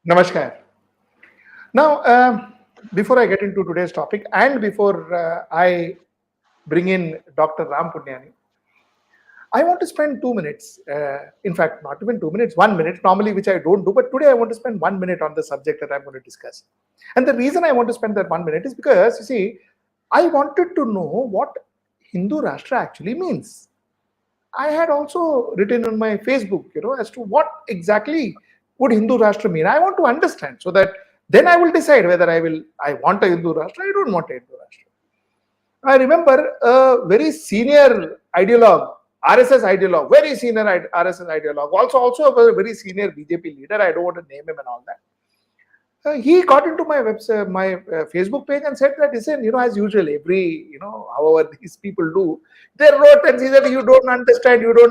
Namaskar. Now, before I get into today's topic and before I bring in Dr. Ram Punyani, I want to spend 2 minutes, in fact, not even 2 minutes, 1 minute, normally, which I don't do, but today I want to spend 1 minute on the subject that I'm going to discuss. And the reason I want to spend that 1 minute is because, you see, I wanted to know what Hindu Rashtra actually means. I had also written on my Facebook, as to what exactly would Hindu Rashtra mean. I want to understand so that then I will decide whether I want a Hindu Rashtra, I don't want a Hindu Rashtra. I remember a very senior ideologue, RSS ideologue, very senior RSS ideologue, also a very senior BJP leader. I don't want to name him and all that. He got into my website, my Facebook page, and said that, listen, as usual, however these people do, they wrote and said, you don't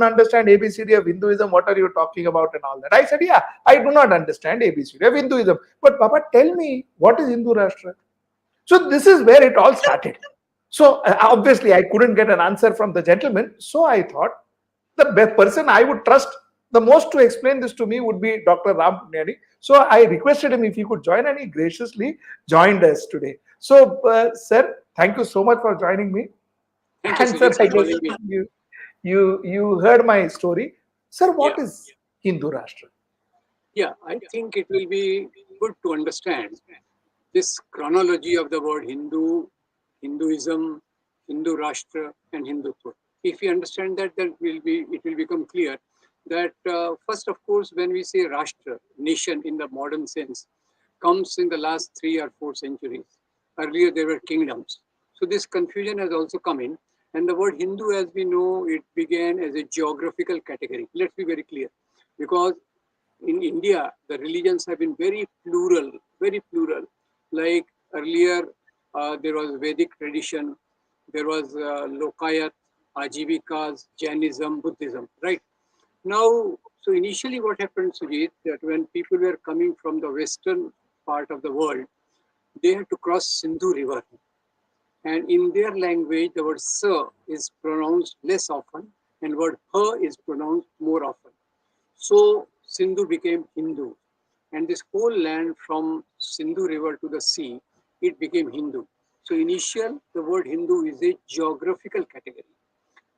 understand ABCD of Hinduism, what are you talking about and all that. I said, yeah, I do not understand ABCD of Hinduism. But Baba, tell me, what is Hindu Rashtra? So this is where it all started. So obviously, I couldn't get an answer from the gentleman. So I thought the best person I would trust the most to explain this to me would be Dr. Ram Punyani. So I requested him if he could join, and he graciously joined us today. So, sir, thank you so much for joining me. Thank you, And sir, Sujit, I for guess calling me. you heard my story. Sir, Yeah, what is Hindu Rashtra? yeah. I think it will be good to understand this chronology of the word Hindu, Hinduism, Hindu Rashtra, and Hindutva. If we understand that, then it will become clear that first, of course, when we say Rashtra, nation in the modern sense, comes in the last 3 or 4 centuries. Earlier, there were kingdoms. So this confusion has also come in. And the word Hindu, as we know, it began as a geographical category. Let's be very clear. Because in India, the religions have been very plural, very plural. Like earlier, there was Vedic tradition, there was Lokayat, Ajivikas, Jainism, Buddhism, right? Now, so initially what happened, Sujit, that when people were coming from the western part of the world, they had to cross Sindhu River. And in their language, the word Sa is pronounced less often and word Ha is pronounced more often. So Sindhu became Hindu. And this whole land from Sindhu River to the sea, it became Hindu. So the word Hindu is a geographical category.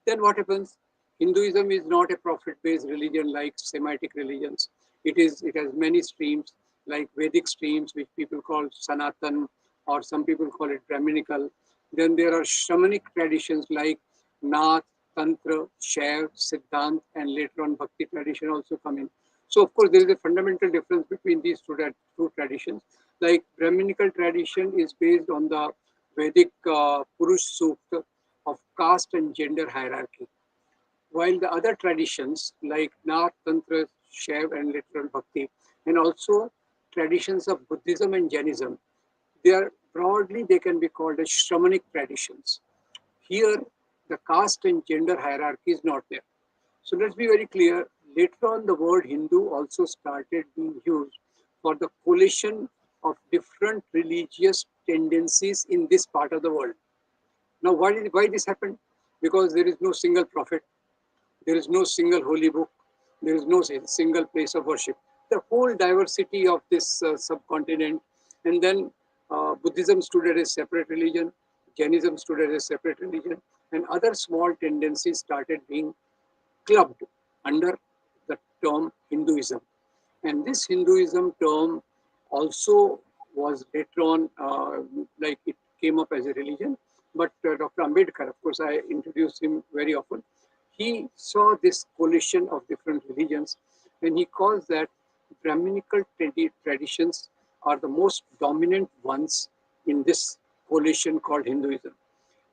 Then what happens? Hinduism is not a prophet-based religion like Semitic religions. It has many streams like Vedic streams, which people call Sanatan, or some people call it Brahminical. Then there are shamanic traditions like Nath, Tantra, Shaiv, Siddhant, and later on Bhakti tradition also come in. So of course there is a fundamental difference between these two traditions. Like Brahminical tradition is based on the Vedic Purush Sukta of caste and gender hierarchy. While the other traditions like Nath, Tantra, Shaiv, and literal Bhakti, and also traditions of Buddhism and Jainism, they can be called as shamanic traditions. Here, the caste and gender hierarchy is not there. So let's be very clear. Later on, the word Hindu also started being used for the collation of different religious tendencies in this part of the world. Now, why this happened? Because there is no single prophet, there is no single holy book, there is no single place of worship. The whole diversity of this subcontinent, and then Buddhism stood as a separate religion, Jainism stood as a separate religion, and other small tendencies started being clubbed under the term Hinduism. And this Hinduism term also was later on, like it came up as a religion. But Dr. Ambedkar, of course, I introduced him very often. He saw this coalition of different religions and he calls that Brahminical traditions are the most dominant ones in this coalition called Hinduism.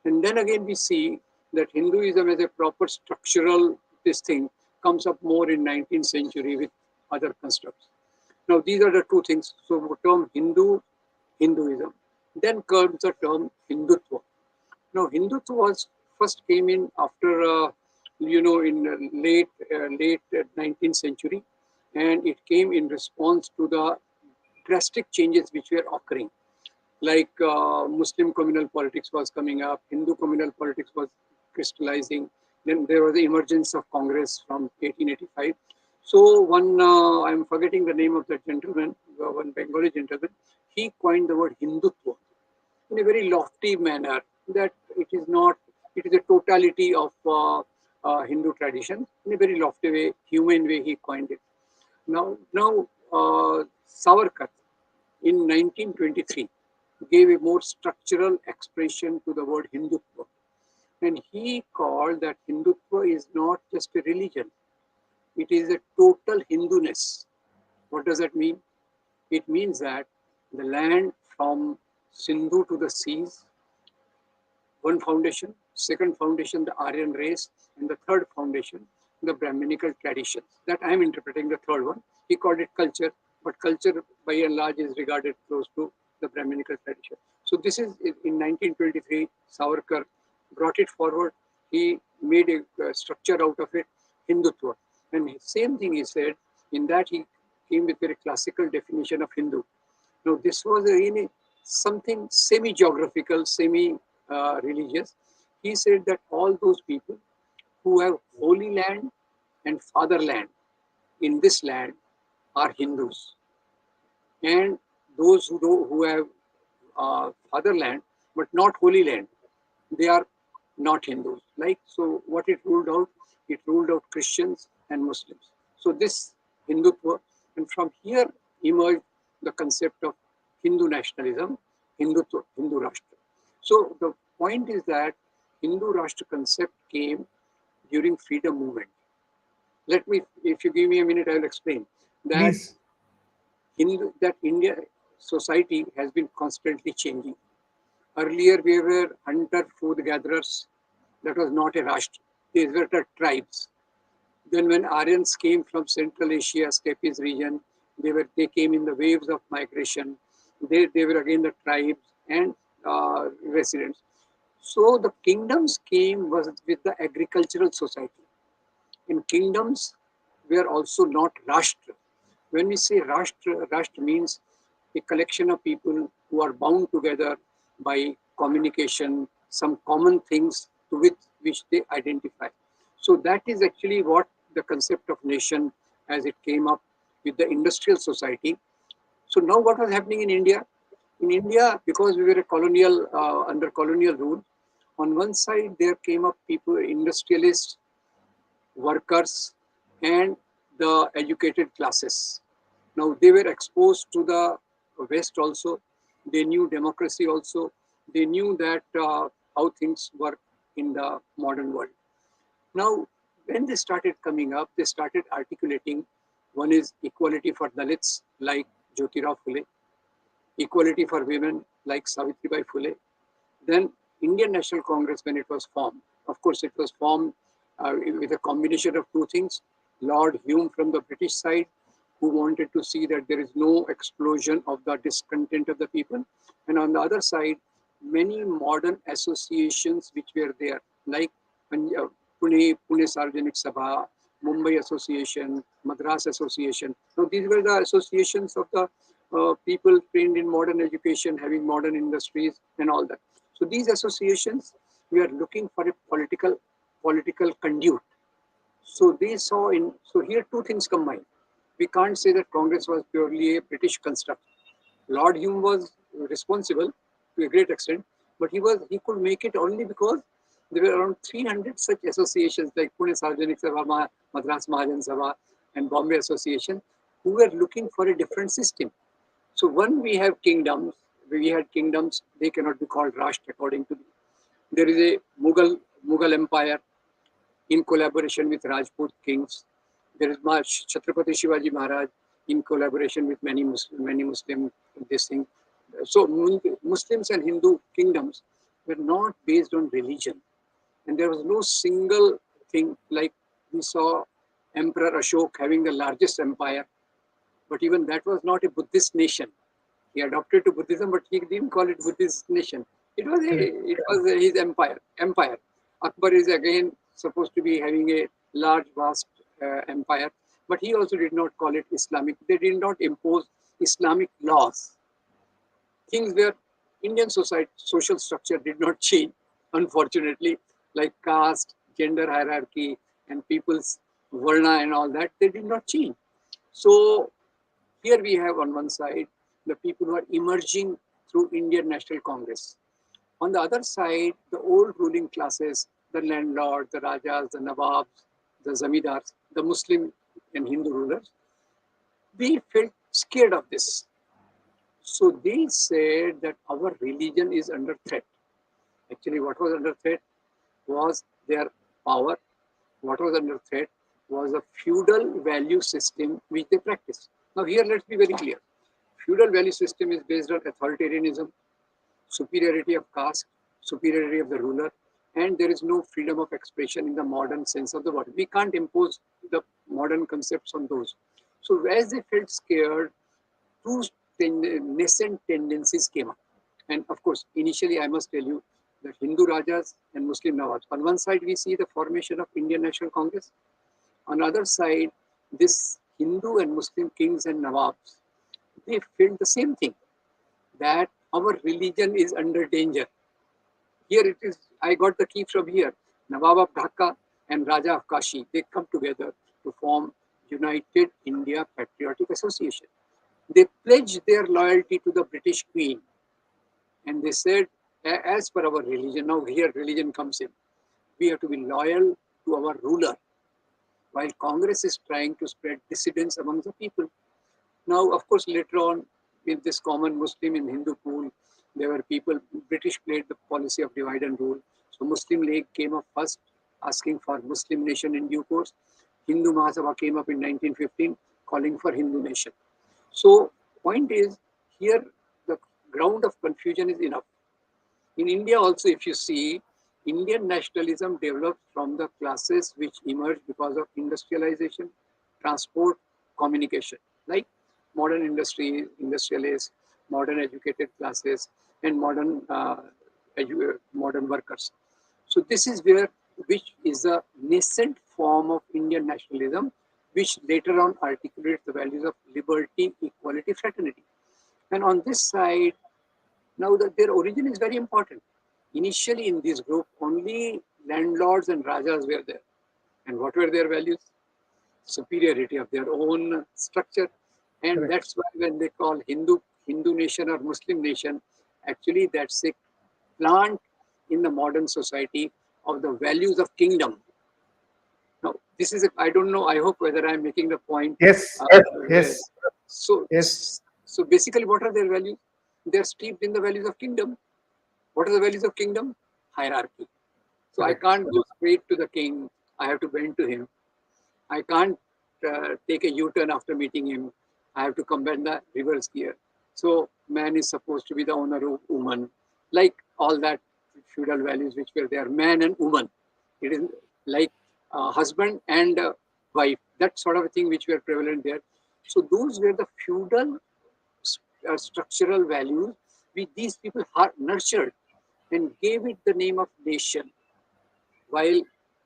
And then again, we see that Hinduism as a proper structural this thing comes up more in 19th century with other constructs. Now, these are the two things. So, the term Hinduism. Then comes the term Hindutva. Now, Hindutva first came in after, in late 19th century, and it came in response to the drastic changes which were occurring. Like Muslim communal politics was coming up, Hindu communal politics was crystallizing. Then there was the emergence of Congress from 1885. So one, I'm forgetting the name of that gentleman, one Bengali gentleman, he coined the word Hindutva in a very lofty manner, that it is not, it is a totality of Hindu tradition. In a very lofty way, humane way, he coined it. Now, Savarkar in 1923 gave a more structural expression to the word Hindutva. And he called that Hindutva is not just a religion, it is a total Hinduness. What does that mean? It means that the land from Sindhu to the seas, one foundation, second foundation, the Aryan race, and the third foundation, the Brahminical traditions. That I am interpreting the third one. He called it culture, but culture by and large is regarded close to the Brahminical tradition. So this is in 1923, Savarkar brought it forward. He made a structure out of it, Hindutva. And same thing he said, in that he came with very classical definition of Hindu. Now, this was really something semi-geographical, semi-religious. He said that all those people who have holy land and fatherland in this land are Hindus, and those who have fatherland but not holy land, they are not Hindus. Like, so what it ruled out? It ruled out Christians and Muslims. So this Hindutva, and from here emerged the concept of Hindu nationalism, Hindutva, Hindu Rashtra. So the point is that Hindu Rashtra concept came during freedom movement. Let me, if you give me a minute, I will explain that Please. that India society has been constantly changing. Earlier, we were hunter food gatherers. That was not a Rashtra. These were the tribes. Then, when Aryans came from Central Asia, Stepes region, they came in the waves of migration. They were again the tribes and residents. So the kingdoms came was with the agricultural society. In kingdoms, we are also not Rashtra. When we say Rashtra, Rashtra means a collection of people who are bound together by communication, some common things to which they identify. So that is actually what the concept of nation as it came up with the industrial society. So now what was happening in India? In India, because we were a colonial, under colonial rule, on one side there came up people, industrialists, workers, and the educated classes. Now they were exposed to the West also. They knew democracy also. They knew that how things work in the modern world. Now, when they started coming up, they started articulating. One is equality for Dalits, like Jyotirao Phule, equality for women, like Savitribai Phule. Then Indian National Congress, when it was formed, of course, it was formed with a combination of two things. Lord Hume from the British side, who wanted to see that there is no explosion of the discontent of the people. And on the other side, many modern associations which were there, like Pune Sarvajanik Sabha, Mumbai Association, Madras Association. So these were the associations of the people trained in modern education, having modern industries and all that. So these associations, we are looking for a political conduit. So they saw in, so here two things combined. We can't say that Congress was purely a British construct. Lord Hume was responsible to a great extent, but he could make it only because there were around 300 such associations like Pune Sarvajanik Sabha, Madras Mahajan Sabha, and Bombay Association, who were looking for a different system. So when we have kingdoms, they cannot be called Rashtra according to me. There is a Mughal Empire in collaboration with Rajput kings. There is Chhatrapati Shivaji Maharaj in collaboration with many Muslim this thing. So Muslims and Hindu kingdoms were not based on religion, and there was no single thing like we saw Emperor Ashok having the largest empire, but even that was not a Buddhist nation. He adopted to Buddhism, but he didn't call it Buddhist nation. Correct. It was his empire. Empire. Akbar is again supposed to be having a large, vast empire, but he also did not call it Islamic. They did not impose Islamic laws. Things where Indian society, social structure did not change, unfortunately, like caste, gender hierarchy, and people's Varna and all that, they did not change. So here we have on one side the people who are emerging through Indian National Congress. On the other side, the old ruling classes, the landlords, the Rajas, the Nawabs, the Zamindars, the Muslim and Hindu rulers, they felt scared of this. So they said that our religion is under threat. Actually, what was under threat was their power. What was under threat was a feudal value system which they practiced. Now, here let's be very clear. Feudal value system is based on authoritarianism, superiority of caste, superiority of the ruler, and there is no freedom of expression in the modern sense of the word. We can't impose the modern concepts on those. So as they felt scared, two nascent tendencies came up. And of course, initially I must tell you that Hindu Rajas and Muslim Nawabs. On one side, we see the formation of Indian National Congress. On the other side, this Hindu and Muslim kings and Nawabs, they felt the same thing, that our religion is under danger. Here it is, I got the key from here. Nawab of Dhaka and Raja of Kashi, they come together to form United India Patriotic Association. They pledged their loyalty to the British Queen, and they said, as per our religion, now here religion comes in, we have to be loyal to our ruler, while Congress is trying to spread dissidence among the people. Now, of course, later on, with this common Muslim and Hindu pool, there were people, British played the policy of divide and rule. So Muslim League came up first, asking for Muslim nation in due course. Hindu Mahasabha came up in 1915, calling for Hindu nation. So point is, here the ground of confusion is enough. In India also, if you see, Indian nationalism developed from the classes which emerged because of industrialization, transport, communication, like modern industry, industrialists, modern educated classes, and modern workers. So this is where, which is a nascent form of Indian nationalism, which later on articulates the values of liberty, equality, fraternity. And on this side, now that their origin is very important. Initially in this group, only landlords and rajas were there. And what were their values? Superiority of their own structure. And Correct. that's why when they call Hindu nation or Muslim nation, actually that's a plant in the modern society of the values of kingdom. Now, this is, I don't know, I hope whether I'm making the point. Yes, Yes. yes, So, yes. so basically, what are their values? They're steeped in the values of kingdom. What are the values of kingdom? Hierarchy. So I Correct. can't go straight to the king. I have to bend to him. I can't take a U-turn after meeting him. I have to come back in the reverse gear. So man is supposed to be the owner of woman, like all that feudal values which were there. Man and woman. It is like husband and wife. That sort of a thing which were prevalent there. So those were the feudal structural values which these people nurtured and gave it the name of nation. While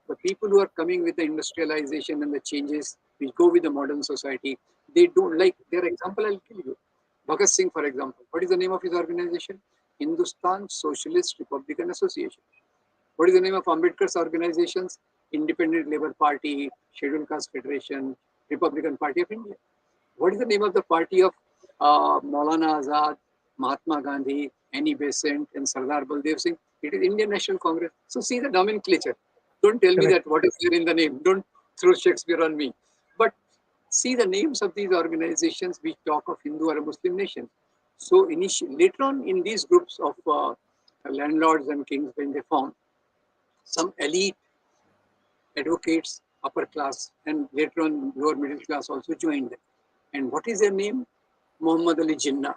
the people who are coming with the industrialization and the changes which go with the modern society, they don't like their example. I'll give you. Bhagat Singh, for example. What is the name of his organization? Hindustan Socialist Republican Association. What is the name of Ambedkar's organizations? Independent Labour Party, Scheduled Caste Federation, Republican Party of India. What is the name of the party of Maulana Azad, Mahatma Gandhi, Annie Besant, and Sardar Baldev Singh? It is Indian National Congress. So see the nomenclature. Don't tell me Correct. that what is there in the name. Don't throw Shakespeare on me. But see the names of these organizations which talk of Hindu or a Muslim nation. So initially, later on in these groups of landlords and kings, when they found some elite advocates, upper class, and later on lower middle class also joined them. And what is their name? Muhammad Ali Jinnah,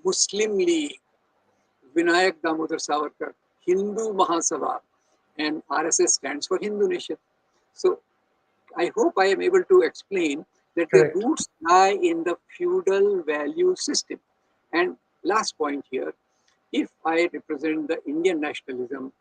Muslim League, Vinayak Damodar Savarkar, Hindu Mahasabha, and RSS stands for Hindu Nation. So I hope I am able to explain that their Correct. roots lie in the feudal value system. And last point here, if I represent the Indian nationalism,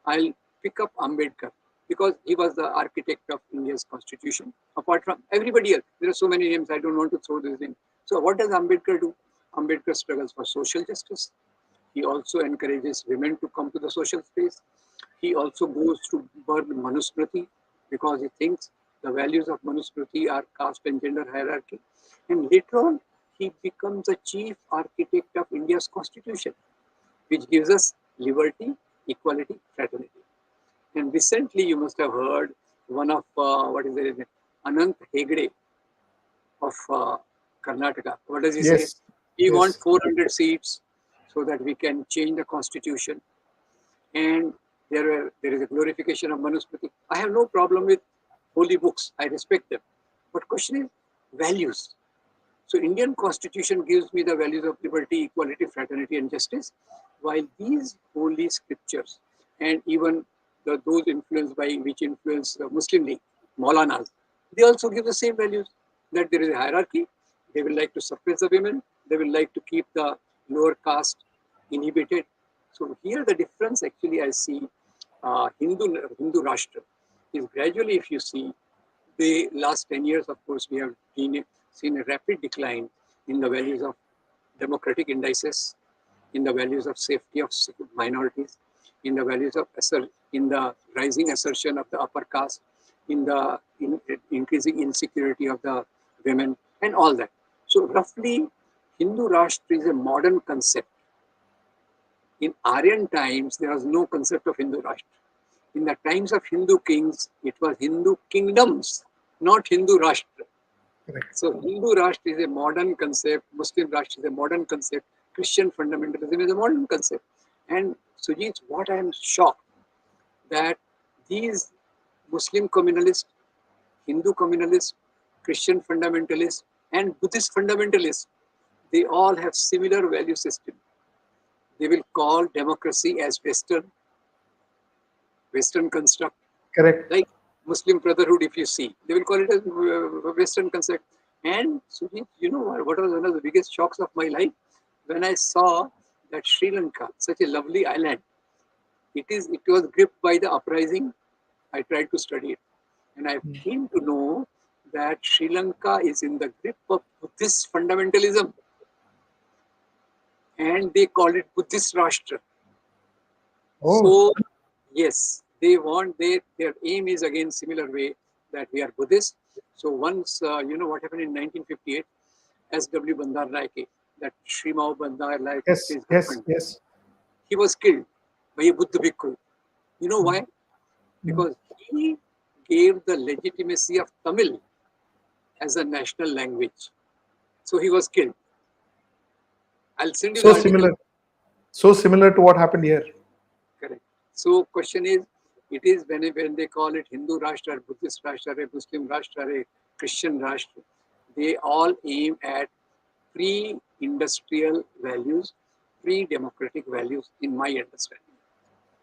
I'll pick up Ambedkar because he was the architect of India's constitution. Apart from everybody else, there are so many names, I don't want to throw this in. So what does Ambedkar do? Ambedkar struggles for social justice. He also encourages women to come to the social space. He also goes to burn Manusmriti because he thinks The values of Manusmriti are caste and gender hierarchy. And later on, he becomes the chief architect of India's constitution, which gives us liberty, equality, fraternity. And recently, you must have heard one of, what is it, Anant Hegde of Karnataka. What does he say? Yes. We want Yes. 400 seats so that we can change the constitution. And there is a glorification of Manusmriti. I have no problem with holy books. I respect them. But question is values. So Indian constitution gives me the values of liberty, equality, fraternity, and justice, while these holy scriptures and even those influenced by which influence the Muslim League, Maulanas, they also give the same values, that there is a hierarchy. They will like to suppress the women. They will like to keep the lower caste inhibited. So here the difference actually I see Hindu Rashtra is gradually, if you see, the last 10 years, of course, we have seen a rapid decline in the values of democratic indices, in the values of safety of minorities, in the values of in the rising assertion of the upper caste, in the increasing insecurity of the women, and all that. So roughly, Hindu Rashtra is a modern concept. In Aryan times, there was no concept of Hindu Rashtra. In the times of Hindu kings, it was Hindu kingdoms, not Hindu Rashtra. Correct. So Hindu Rashtra is a modern concept, Muslim Rashtra is a modern concept, Christian fundamentalism is a modern concept. And Sujit, what I am shocked that these Muslim communalists, Hindu communalists, Christian fundamentalists, and Buddhist fundamentalists, they all have similar value system. They will call democracy as Western construct. Correct. Like Muslim Brotherhood, if you see, they will call it as Western concept. And Sujit, you know what was one of the biggest shocks of my life? When I saw that Sri Lanka, such a lovely island, it was gripped by the uprising. I tried to study it. And I came to know that Sri Lanka is in the grip of Buddhist fundamentalism. And they call it Buddhist Rashtra. Oh, So, yes, they want their aim is again similar way that we are Buddhist. So once you know what happened in 1958, S.W. Bandaranaike, that Sri Mao Bandaranaike, yes, his yes, husband, yes. he was killed by a Buddha bhikkhu. You know why? Mm. Because he gave the legitimacy of Tamil as a national language. So he was killed. I'll send you the So article. similar. So similar to what happened here. Correct. So question is, it is when they call it Hindu Rashtra, Buddhist Rashtra, Muslim Rashtra, Christian Rashtra, they all aim at pre-industrial values, pre-democratic values, in my understanding.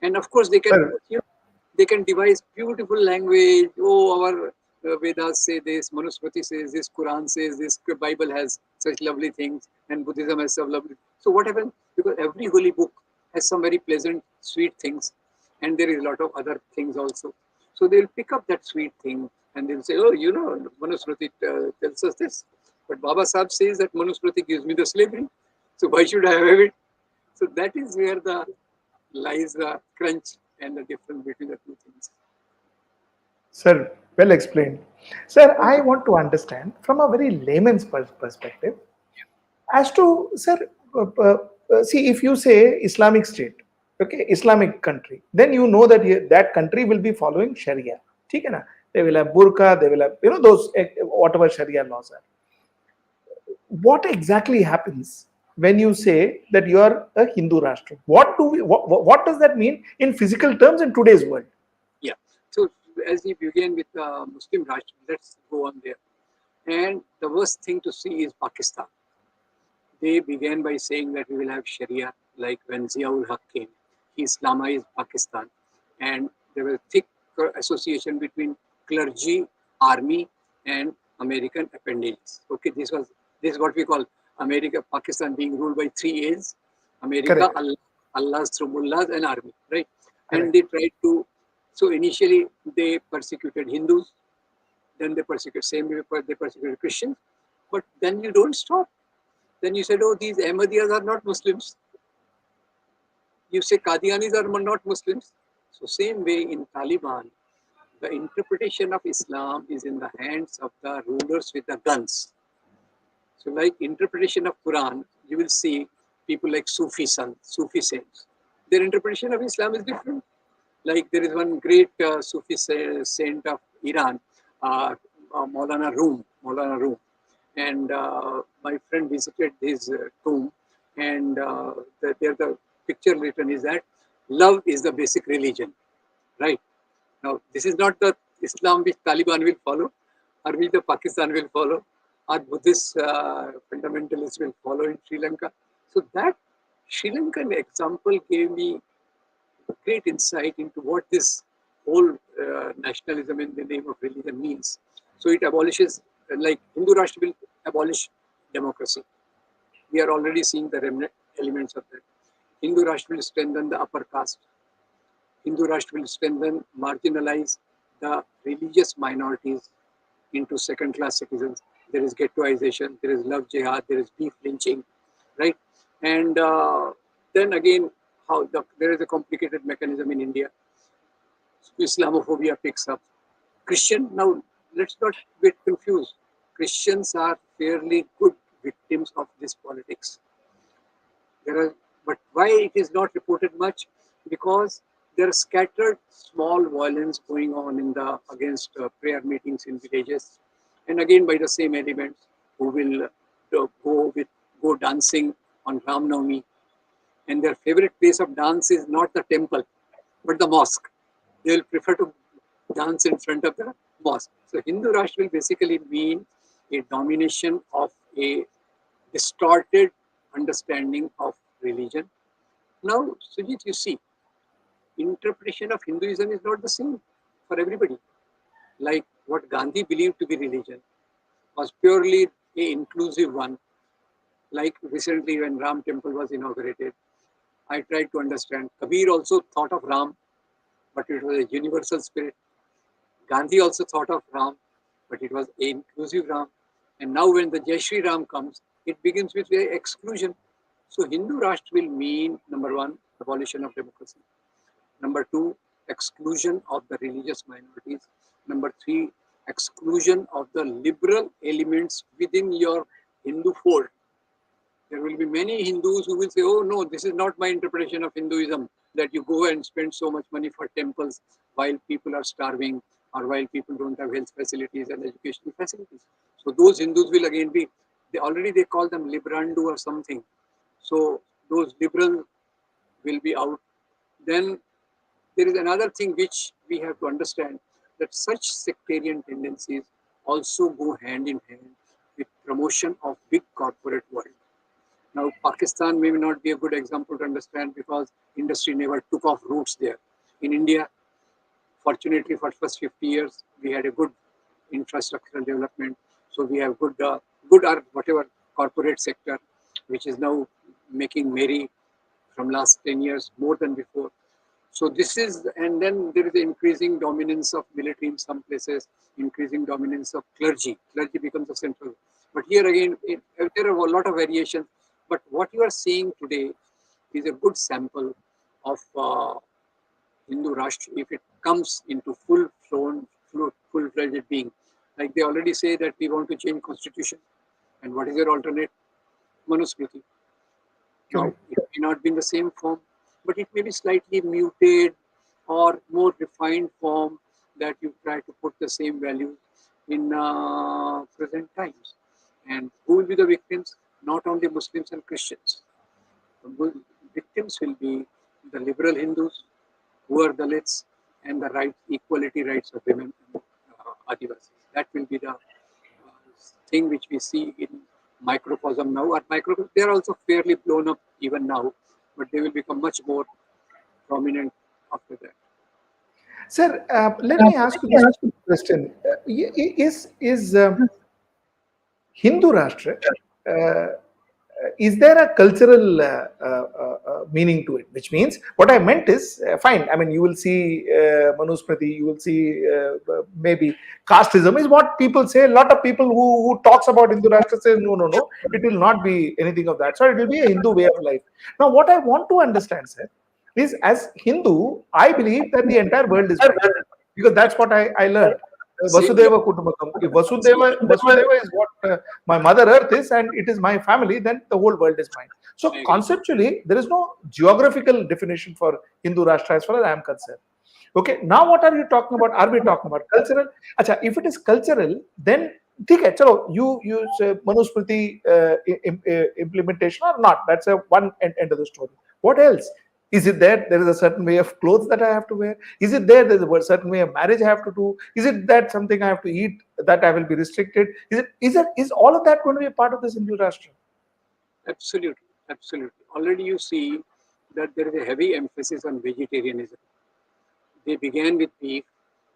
And of course, they can Sir, they can devise beautiful language. Oh, our Vedas say this, Manusmriti says this, Quran says this, Bible has such lovely things, and Buddhism has some lovely. So what happens? Because every holy book has some very pleasant, sweet things, and there is a lot of other things also. So they'll pick up that sweet thing and they'll say, oh, you know, Manusmriti tells us this, but Baba Sahib says that Manusmriti gives me the slavery. So why should I have it? So that is where the lies the crunch and the difference between the two things. sir, well explained. Sir, Thank I you. want to understand from a very layman's perspective as to, sir, see, if you say Islamic State, okay, Islamic country, then you know that that country will be following Sharia. ठीक है ना? They will have burqa, they will have, you know, those whatever Sharia laws are. What exactly happens when you say that you are a Hindu Rashtra? What does that mean in physical terms in today's world? Yeah. So as we begin with Muslim Rashtra, let's go on there. And the worst thing to see is Pakistan. They began by saying that we will have Sharia, like when Ziaul Haq came. He Islamized Pakistan. And there was a thick association between clergy, army, and American appendages. Okay, this is what we call America, Pakistan being ruled by three A's. America, Correct. Allah's through mullahs and army, right? And Correct. they tried to, so initially they persecuted Hindus, then they persecuted, same way they persecuted Christians, but then you don't stop. Then you said, oh, these Ahmadiyas are not Muslims. You say Qadianis are not Muslims. So same way in Taliban, the interpretation of Islam is in the hands of the rulers with the guns. So, like interpretation of Quran, you will see people like Sufi saints. Their interpretation of Islam is different. Like there is one great Sufi saint of Iran, Maulana Rum, and my friend visited his tomb, and there the picture written is that love is the basic religion, right? Now, this is not the Islam which Taliban will follow, or which the Pakistan will follow, or Buddhist fundamentalists will follow in Sri Lanka. So that Sri Lankan example gave me great insight into what this whole nationalism in the name of religion means. So it abolishes, like Hindu Rashtra will abolish democracy. We are already seeing the remnant elements of that. Hindu Rashtra will strengthen the upper caste. Hindu Rashtra will strengthen, marginalize the religious minorities into second-class citizens. There is ghettoization, there is love jihad, there is beef lynching, right? And then again, there is a complicated mechanism in India. Islamophobia picks up. Now let's not get confused. Christians are fairly good victims of this politics. But why it is not reported much? Because there are scattered small violence going on against prayer meetings in villages, and again by the same elements who will go dancing on Ram Navami, and their favorite place of dance is not the temple, but the mosque. They will prefer to dance in front of the mosque. So Hindu Rashtra will basically mean a domination of a distorted understanding of religion. Now, Sujit, you see, interpretation of Hinduism is not the same for everybody. Like what Gandhi believed to be religion was purely an inclusive one. Like recently when Ram temple was inaugurated, I tried to understand. Kabir also thought of Ram, but it was a universal spirit. Gandhi also thought of Ram, but it was an inclusive Ram. And now when the Jai Shri Ram comes, it begins with the exclusion. So Hindu Rashtra will mean, number one, abolition of democracy. Number two, exclusion of the religious minorities. Number three, exclusion of the liberal elements within your Hindu fold. There will be many Hindus who will say, oh no, this is not my interpretation of Hinduism, that you go and spend so much money for temples while people are starving or while people don't have health facilities and educational facilities. So those Hindus will again be, they call them liberandu or something. So those liberal will be out. Then there is another thing which we have to understand, that such sectarian tendencies also go hand in hand with promotion of big corporate world. Now, Pakistan may not be a good example to understand because industry never took off roots there. In India, fortunately for first 50 years, we had a good infrastructural development. So we have good whatever corporate sector, which is now making merry from last 10 years, more than before. So this is, and then there is the increasing dominance of military in some places, increasing dominance of clergy. Clergy becomes a central. But here again, there are a lot of variations. But what you are seeing today is a good sample of Hindu Rashtra if it comes into full-fledged being. Like they already say that we want to change constitution. And what is your alternate? Manusmriti. Now, it may not be in the same form, but it may be slightly muted or more refined form that you try to put the same values in present times. And who will be the victims? Not only Muslims and Christians. The victims will be the liberal Hindus, who are Dalits, and the equality rights of women and Adivasis. That will be the thing which we see in microcosm now. They are also fairly blown up even now, but they will become much more prominent after that. Sir, let me ask you this question: Is Hindu Rashtra, is there a cultural meaning to it? Which means, what I meant is, fine. I mean, you will see Manusmriti, you will see maybe casteism is what people say. A lot of people who talks about Hindu Rashtra say, no, it will not be anything of that. So it will be a Hindu way of life. Now, what I want to understand, sir, is as Hindu, I believe that the entire world is right. because that's what I learned. Same here. Vasudeva Kutumbakam. If Vasudeva is what my mother earth is, and it is my family, then the whole world is mine. So I agree. conceptually, there is no geographical definition for Hindu Rashtra as far as I am concerned. Okay, now what are you talking about? Are we talking about cultural? Acha, if it is cultural, then ठीक है, चलो, you use Manusmriti implementation or not. That's a one end of the story. What else? Is it there is a certain way of clothes that I have to wear? Is it there's a certain way of marriage I have to do? Is it that something I have to eat that I will be restricted? Is all of that going to be a part of this Hindu Rashtra? Absolutely, absolutely. Already you see that there is a heavy emphasis on vegetarianism. They began with beef,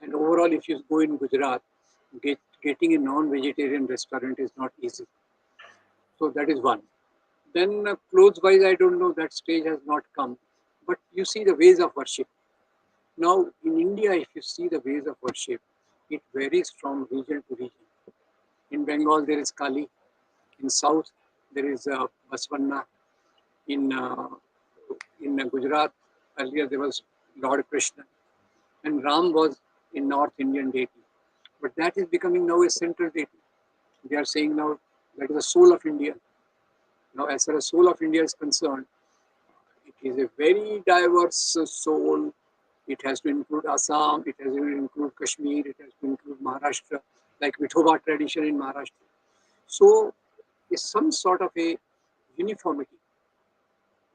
and overall, if you go in Gujarat, getting a non-vegetarian restaurant is not easy. So that is one. Then clothes-wise, I don't know, that stage has not come. But you see the ways of worship. Now, in India, if you see the ways of worship, it varies from region to region. In Bengal, there is Kali. In South, there is Basvanna. In Gujarat, earlier there was Lord Krishna. And Ram was in North Indian deity. But that is becoming now a central deity. They are saying now that is the soul of India. Now, as far as soul of India is concerned, it is a very diverse soul. It has to include Assam, it has to include Kashmir, it has to include Maharashtra, like Vithoba tradition in Maharashtra. So, some sort of a uniformity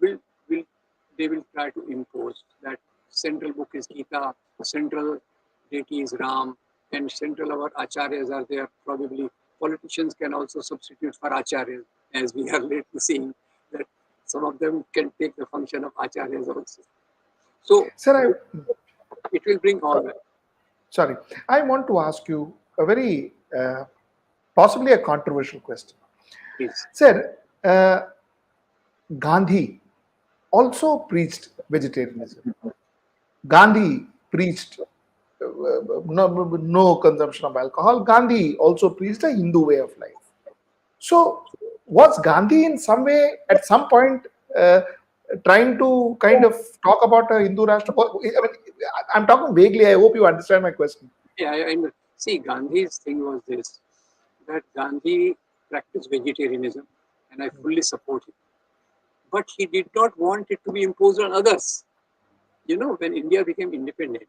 will they will try to impose. That central book is Gita, central deity is Ram, and central our acharyas are there. Probably politicians can also substitute for acharyas, as we are lately seeing that some of them can take the function of acharyas also. So, Sir, it will bring all that. Sorry, I want to ask you a very possibly a controversial question. Please. Sir, Gandhi also preached vegetarianism. Gandhi preached no consumption of alcohol. Gandhi also preached a Hindu way of life. So, was Gandhi in some way, at some point, trying to kind of talk about a Hindu Rashtra? I mean, I'm talking vaguely. I hope you understand my question. Yeah, I know. See, Gandhi's thing was this, that Gandhi practiced vegetarianism, and I fully support it. But he did not want it to be imposed on others. You know, when India became independent,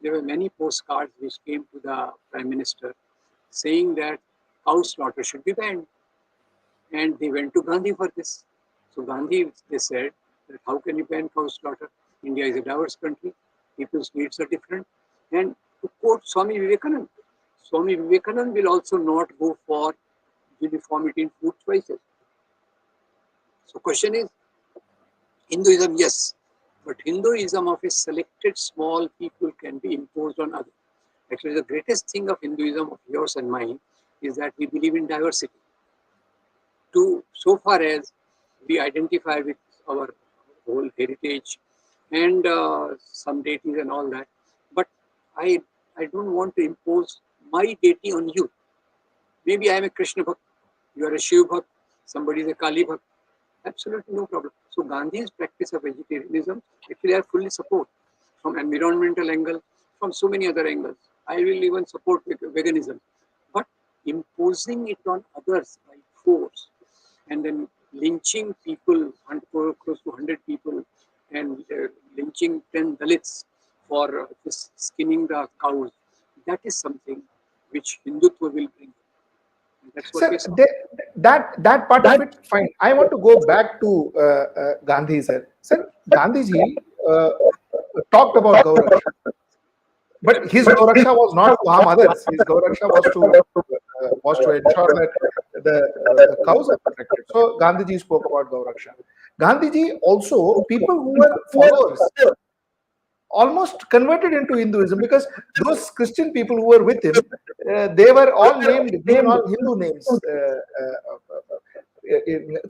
there were many postcards which came to the Prime Minister saying that cow slaughter should be banned. And they went to Gandhi for this. So Gandhi, they said that how can you ban cow slaughter? India is a diverse country. People's needs are different. And to quote Swami Vivekananda will also not go for uniformity in food choices. So question is, Hinduism, yes, but Hinduism of a selected small people can be imposed on others. Actually, the greatest thing of Hinduism of yours and mine is that we believe in diversity. So far as we identify with our whole heritage and some deities and all that, but I don't want to impose my deity on you. Maybe I am a Krishna Bhakt, you are a Shiv Bhakt, somebody is a Kali Bhakt. Absolutely no problem. So Gandhi's practice of vegetarianism, actually I fully support from environmental angle, from so many other angles. I will even support veganism. But imposing it on others by force and then lynching people, close to 100 people, and lynching 10 Dalits for skinning the cows, that is something which Hindutva will bring. That's what Sir, that part of it, fine. I want to go back to Gandhi, sir. Sir, Gandhiji talked about Gauraksha. But his Gauraksha was not to harm others. His Gauraksha was to ensure that the cows are protected. So Gandhiji spoke about Gauraksha. Gandhiji also, people who were followers almost converted into Hinduism, because those Christian people who were with him, they were all given all Hindu names.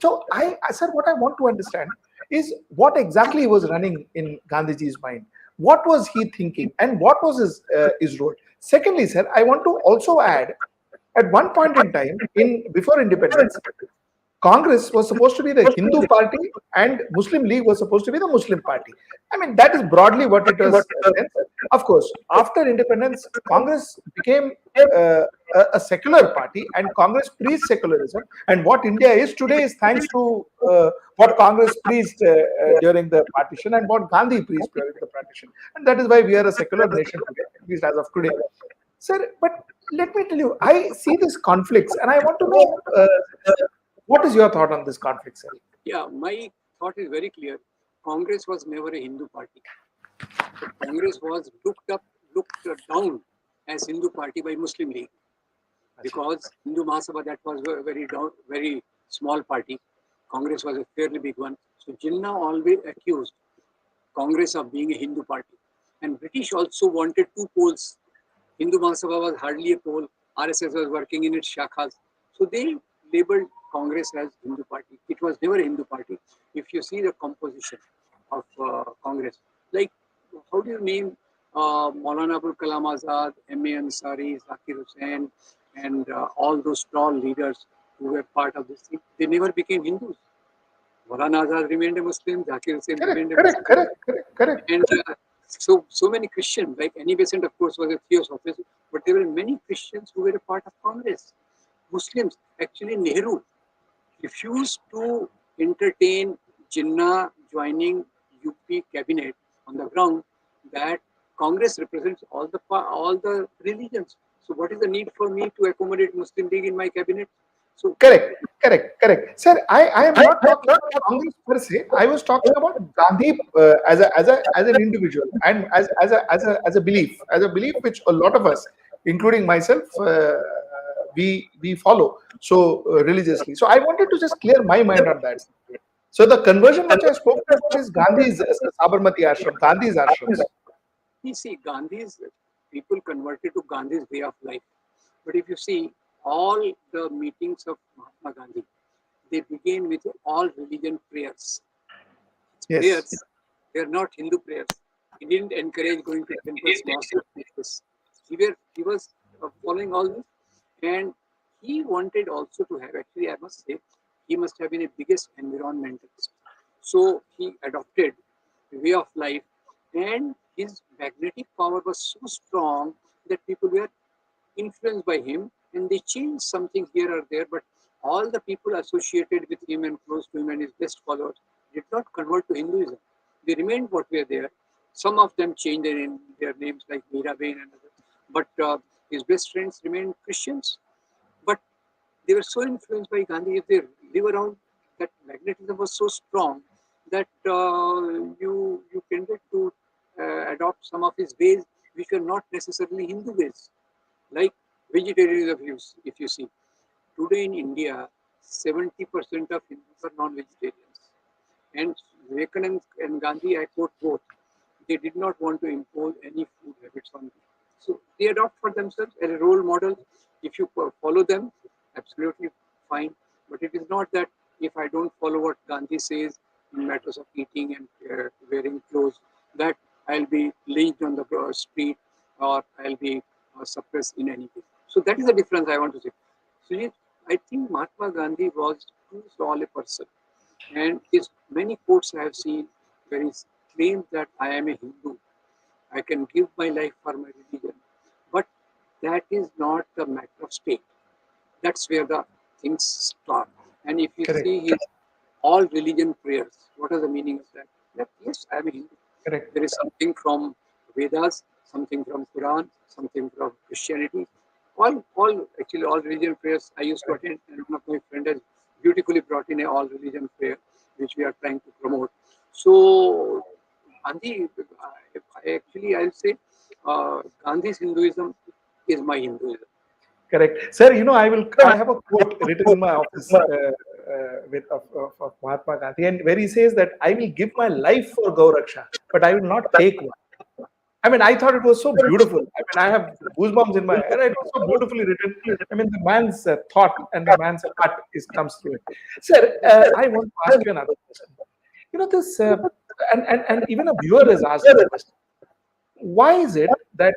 So sir, what I want to understand is what exactly was running in Gandhiji's mind. What was he thinking, and what was his role? Secondly, sir, I want to also add, at one point in time, before independence, Congress was supposed to be the Hindu party and Muslim League was supposed to be the Muslim party. I mean, that is broadly what it was then. Of course, after independence, Congress became a secular party and Congress preached secularism. And what India is today is thanks to what Congress preached during the partition and what Gandhi preached during the partition. And that is why we are a secular nation today, at least as of today. Sir, but let me tell you, I see these conflicts and I want to know what is your thought on this conflict, sir? Yeah, my thought is very clear. Congress was never a Hindu party. Congress was looked down as Hindu party by Muslim League, because Hindu Mahasabha, that was a very small party. Congress was a fairly big one. So Jinnah always accused Congress of being a Hindu party. And British also wanted two poles. Hindu Mahasabha was hardly a pole. RSS was working in its shakhas. So they labeled Congress as Hindu party. It was never a Hindu party. If you see the composition of Congress, like how do you name Maulana Abul Kalam Azad, M.A. Ansari, Zakir Hussain, and all those tall leaders who were part of this thing? They never became Hindus. Maulana Azad remained a Muslim, Zakir Hussain remained a Muslim. Correct. And so many Christians, like Annie Besant, of course, was a theosophist, but there were many Christians who were a part of Congress. Muslims, actually Nehru refused to entertain Jinnah joining UP cabinet on the ground that Congress represents all the religions. So what is the need for me to accommodate Muslim League in my cabinet? So correct. Sir, I am not talking about Congress per se. I was talking about Gandhi as an individual and as a belief which a lot of us, including myself, we follow so religiously. So I wanted to just clear my mind on that. So the conversion which I spoke about is Gandhi's Sabarmati ashram, Gandhi's ashrams. You see, Gandhi's people converted to Gandhi's way of life. But if you see all the meetings of Mahatma Gandhi, they began with all religion prayers. Yes. Prayers, they are not Hindu prayers. He didn't encourage going to temples, mosques. He was following all this, and he wanted also to have. Actually, I must say, he must have been the biggest environmentalist. So he adopted a way of life, and his magnetic power was so strong that people were influenced by him, and they changed something here or there, but all the people associated with him and close to him and his best followers did not convert to Hinduism. They remained what were there. Some of them changed their names like Mirabai and others, but his best friends remained Christians. But they were so influenced by Gandhi, if they live around, that magnetism was so strong that you tended to adopt some of his ways which were not necessarily Hindu ways. Like vegetarianism, if you see, today in India, 70% of Hindus are non-vegetarians. And Vivekananda and Gandhi, I quote both, they did not want to impose any food habits on people. So they adopt for themselves as a role model. If you follow them, absolutely fine. But it is not that if I don't follow what Gandhi says in matters of eating and wearing clothes, that I'll be lynched on the street or I'll be suppressed in any way. So that is the difference I want to say. Sujit, I think Mahatma Gandhi was too small a person. And his many quotes I have seen where he claims that I am a Hindu. I can give my life for my religion. But that is not the matter of state. That's where the things start. And if you see his all religion prayers, what are the meaning of that? That yes, I am a Hindu. There is something from Vedas, something from Quran, something from Christianity. All religion prayers I used to attend, and one of my friends has beautifully brought in a all religion prayer, which we are trying to promote. So, Gandhi, I'll say Gandhi's Hinduism is my Hinduism. Correct, sir. I have a quote written in my office of Mahatma Gandhi, and where he says that I will give my life for Gauraksha, but I will not take one. I mean, I thought it was so beautiful. I mean, I have goosebumps in my head. It was so beautifully written. I mean, the man's thought and the man's heart comes through it. Sir, I want to ask you another question. This, and even a viewer has asked this question. Why is it that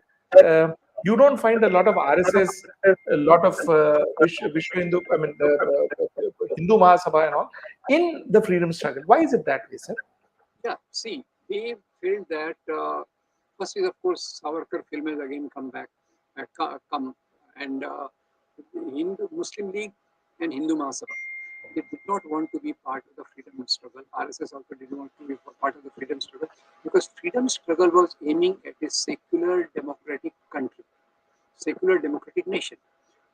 You don't find a lot of RSS, a lot of Vishwa Hindu, Hindu Mahasabha and all in the freedom struggle. Why is it that way, sir? Yeah, see, they felt that first is of course Savarkar film has again come and Hindu Muslim League and Hindu Mahasabha. They did not want to be part of the freedom struggle. RSS also did not want to be part of the freedom struggle because freedom struggle was aiming at a secular democratic country, secular democratic nation.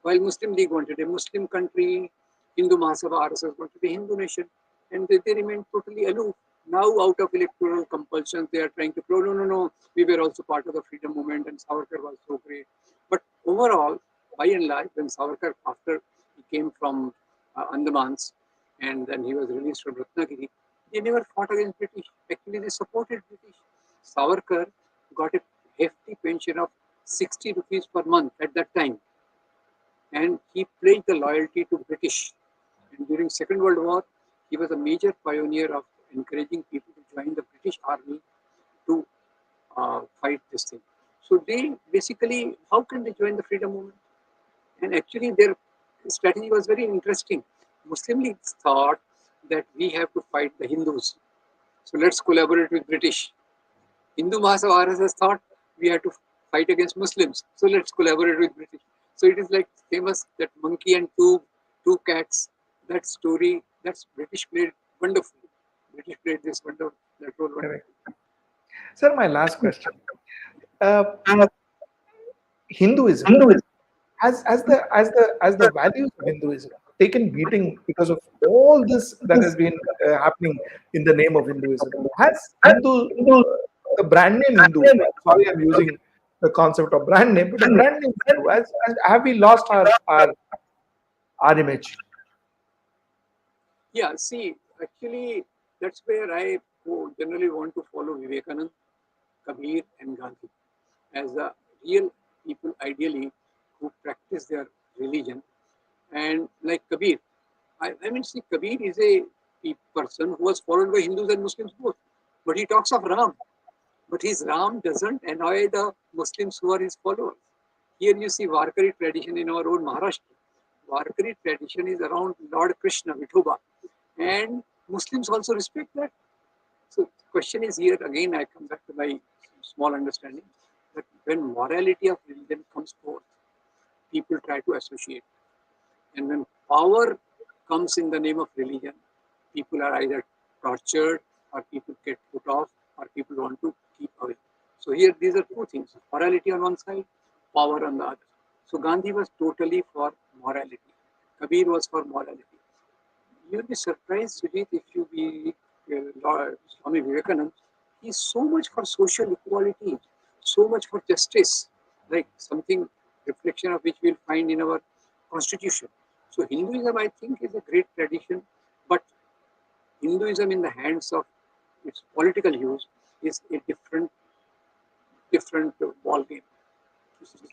While Muslim League wanted a Muslim country, Hindu Mahasabha RSS wanted a Hindu nation, and they remained totally aloof. Now, out of electoral compulsion, they are trying to prove, no, we were also part of the freedom movement and Savarkar was so great. But overall, by and large, when Savarkar, after he came from Andamans and then he was released from Ratnagiri, they never fought against British. Actually, they supported British. Savarkar got a hefty pension of 60 rupees per month at that time. And he pledged the loyalty to British. And during Second World War, he was a major pioneer of encouraging people to join the British Army to fight this thing. So they basically, how can they join the freedom movement? And actually their strategy was very interesting. Muslim Leagues thought that we have to fight the Hindus. So let's collaborate with British. Hindu Mahasabha RSS thought we have to fight against Muslims. So let's collaborate with British. So it is like famous that monkey and two cats. That story, that's British played wonderfully. British played this wonderful that role wonderfully. Sir, my last question. Hinduism as the values of Hinduism taken beating because of all this that has been happening in the name of Hinduism. Has the brand name Hindu? Sorry, I'm using the concept of brand name, but the brand name Hindu. Have we lost our image? Yeah, see, actually, that's where I generally want to follow Vivekananda, Kabir, and Gandhi as the real people, ideally, who practice their religion. And like Kabir, I mean, see, Kabir is a person who was followed by Hindus and Muslims both. But he talks of Ram. But his Ram doesn't annoy the Muslims who are his followers. Here you see Varkari tradition in our own Maharashtra. Varkari tradition is around Lord Krishna, Vithoba. And Muslims also respect that. So the question is here, again, I come back to my small understanding, that when morality of religion comes forth, people try to associate. And when power comes in the name of religion, people are either tortured or people get put off or people want to keep away. So here these are two things, morality on one side, power on the other. So Gandhi was totally for morality. Kabir was for morality. You'll be surprised, Sujit, if you be Swami Vivekananda. He's so much for social equality, so much for justice, like something reflection of which we'll find in our constitution. So Hinduism, I think, is a great tradition, but Hinduism in the hands of its political use is a different ball game.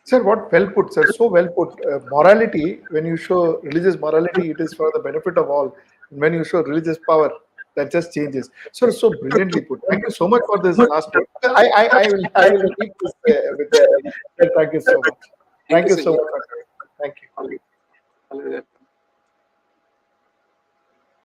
Sir, what well put, sir. So well put. Morality, when you show religious morality, it is for the benefit of all. When you show religious power, that just changes. Sir, so brilliantly put. Thank you so much for this last one. I will keep this with me. Thank you so much. Thank you so much. Thank you. Always.